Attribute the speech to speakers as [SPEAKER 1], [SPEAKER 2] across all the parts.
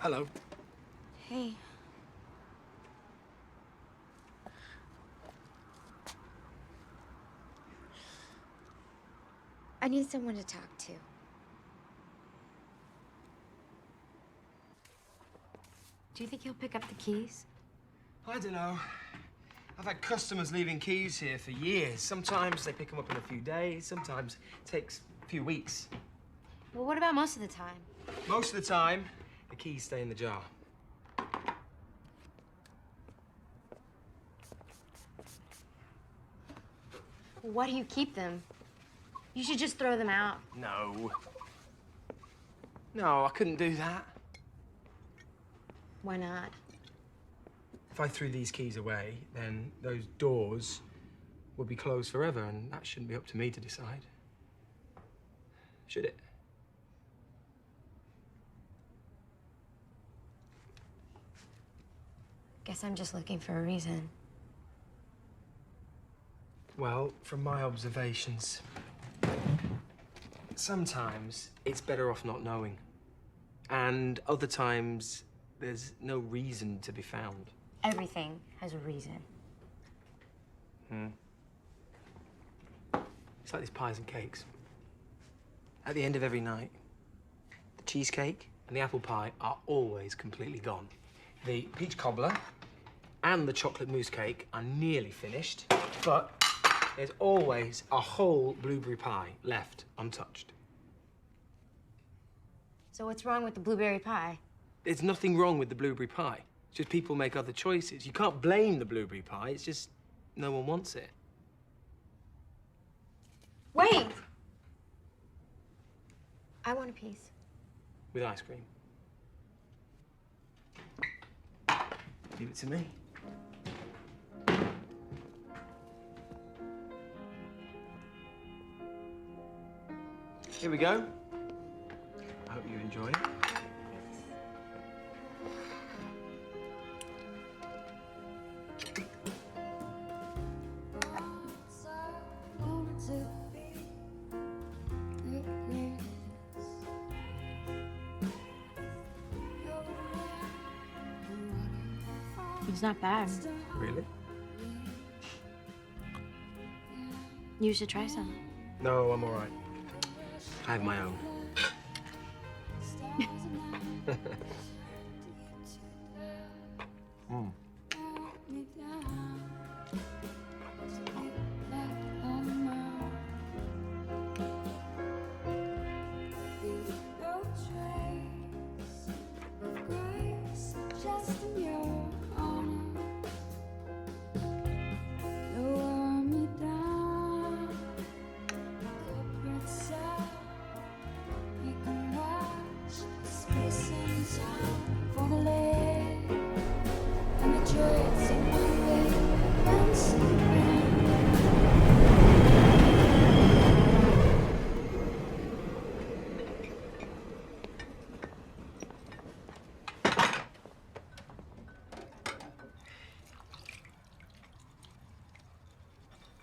[SPEAKER 1] Hello.
[SPEAKER 2] Hey. I need someone to talk to. Do you think he'll pick up the keys?
[SPEAKER 1] I don't know. I've had customers leaving keys here for years. Sometimes they pick them up in a few days, sometimes it takes a few weeks.
[SPEAKER 2] Well, what about most of the time?
[SPEAKER 1] Most of the time, the keys stay in the jar.
[SPEAKER 2] Why do you keep them? You should just throw them out.
[SPEAKER 1] No. No, I couldn't do that.
[SPEAKER 2] Why not?
[SPEAKER 1] If I threw these keys away, then those doors would be closed forever, and that shouldn't be up to me to decide. Should it?
[SPEAKER 2] Guess I'm just looking for a reason.
[SPEAKER 1] Well, from my observations, sometimes it's better off not knowing. And other times, there's no reason to be found.
[SPEAKER 2] Everything has a reason.
[SPEAKER 1] It's like these pies and cakes. At the end of every night, the cheesecake and the apple pie are always completely gone. The peach cobbler and the chocolate mousse cake are nearly finished, but there's always a whole blueberry pie left untouched.
[SPEAKER 2] So what's wrong with the blueberry pie?
[SPEAKER 1] There's nothing wrong with the blueberry pie. It's just people make other choices. You can't blame the blueberry pie. It's just no one wants it.
[SPEAKER 2] Wait! I want a piece.
[SPEAKER 1] With ice cream. Give it to me. Here we go. I hope you enjoy it.
[SPEAKER 2] It's not bad.
[SPEAKER 1] Really?
[SPEAKER 2] You should try some.
[SPEAKER 1] No, I'm all right. I have my own.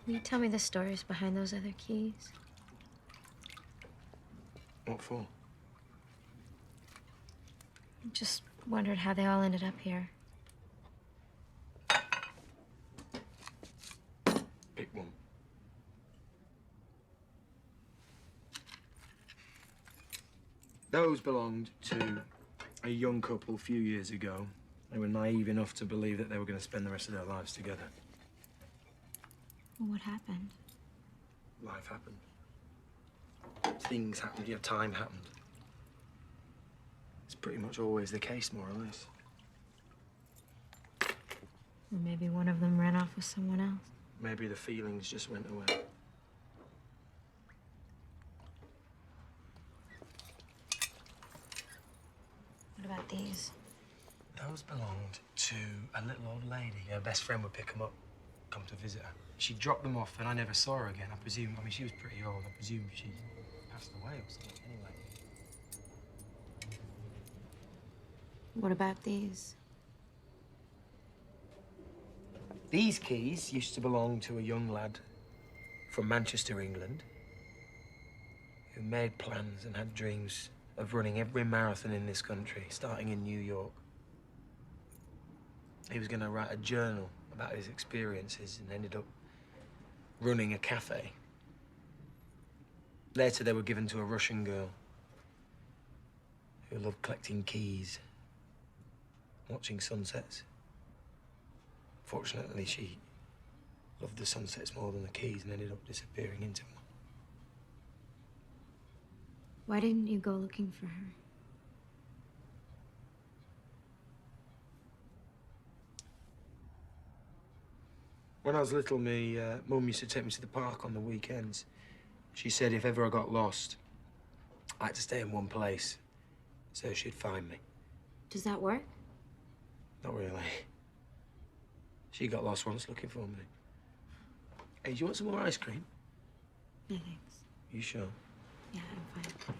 [SPEAKER 2] Will you tell me the stories behind those other keys?
[SPEAKER 1] What for?
[SPEAKER 2] I just wondered how they all ended up here.
[SPEAKER 1] Pick one. Those belonged to a young couple a few years ago. They were naive enough to believe that they were going to spend the rest of their lives together.
[SPEAKER 2] Well, what happened?
[SPEAKER 1] Life happened. Things happened, time happened. It's pretty much always the case, more or less.
[SPEAKER 2] Or maybe one of them ran off with someone else.
[SPEAKER 1] Maybe the feelings just went away.
[SPEAKER 2] What about these?
[SPEAKER 1] Those belonged to a little old lady. Her best friend would pick them up, come to visit her. She dropped them off and I never saw her again. I presume, she was pretty old. I presume she passed away or something, anyway.
[SPEAKER 2] What about these?
[SPEAKER 1] These keys used to belong to a young lad from Manchester, England, who made plans and had dreams of running every marathon in this country, starting in New York. He was going to write a journal about his experiences and ended up running a cafe. Later, they were given to a Russian girl who loved collecting keys, watching sunsets. Fortunately, she loved the sunsets more than the keys and ended up disappearing into them.
[SPEAKER 2] Why didn't you go looking for her?
[SPEAKER 1] When I was little, my mum used to take me to the park on the weekends. She said if ever I got lost, I had to stay in one place, so she'd find me.
[SPEAKER 2] Does that work?
[SPEAKER 1] Not really. She got lost once looking for me. Hey, do you want some more ice cream?
[SPEAKER 2] No, thanks.
[SPEAKER 1] You sure?
[SPEAKER 2] Yeah, I'm fine.